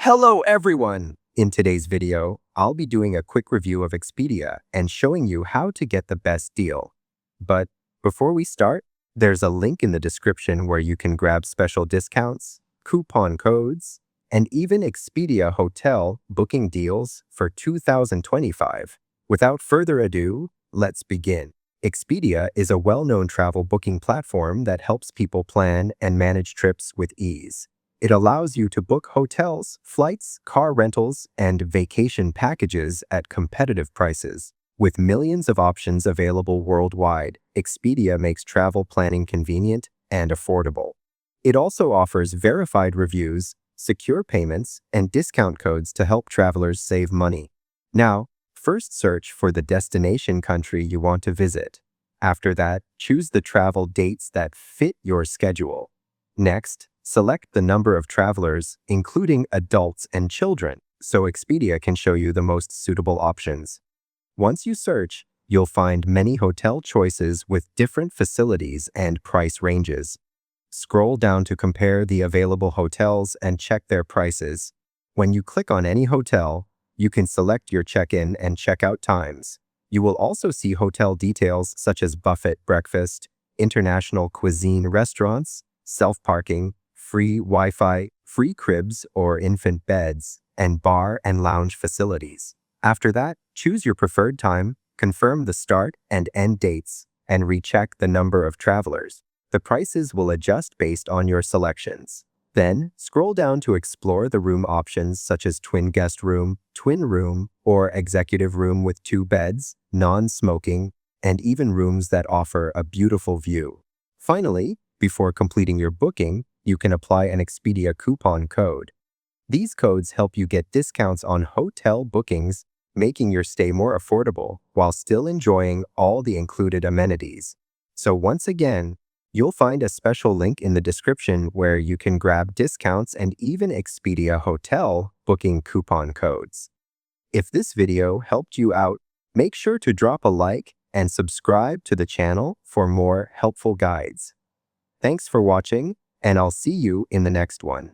Hello everyone! In today's video, I'll be doing a quick review of Expedia and showing you how to get the best deal. But before we start, there's a link in the description where you can grab special discounts, coupon codes, and even Expedia hotel booking deals for 2025. Without further ado, let's begin. Expedia is a well-known travel booking platform that helps people plan and manage trips with ease. It allows you to book hotels, flights, car rentals, and vacation packages at competitive prices. With millions of options available worldwide, Expedia makes travel planning convenient and affordable. It also offers verified reviews, secure payments, and discount codes to help travelers save money. Now, first search for the destination country you want to visit. After that, choose the travel dates that fit your schedule. Next, select the number of travelers, including adults and children, so Expedia can show you the most suitable options. Once you search, you'll find many hotel choices with different facilities and price ranges. Scroll down to compare the available hotels and check their prices. When you click on any hotel, you can select your check-in and check-out times. You will also see hotel details such as buffet breakfast, international cuisine restaurants, self-parking, free Wi-Fi, free cribs or infant beds, and bar and lounge facilities. After that, choose your preferred time, confirm the start and end dates, and recheck the number of travelers. The prices will adjust based on your selections. Then, scroll down to explore the room options such as twin guest room, twin room, or executive room with 2 beds, non-smoking, and even rooms that offer a beautiful view. Finally, before completing your booking, you can apply an Expedia coupon code. These codes help you get discounts on hotel bookings, making your stay more affordable while still enjoying all the included amenities. So once again, you'll find a special link in the description where you can grab discounts and even Expedia hotel booking coupon codes. If this video helped you out, make sure to drop a like and subscribe to the channel for more helpful guides. Thanks for watching, and I'll see you in the next one.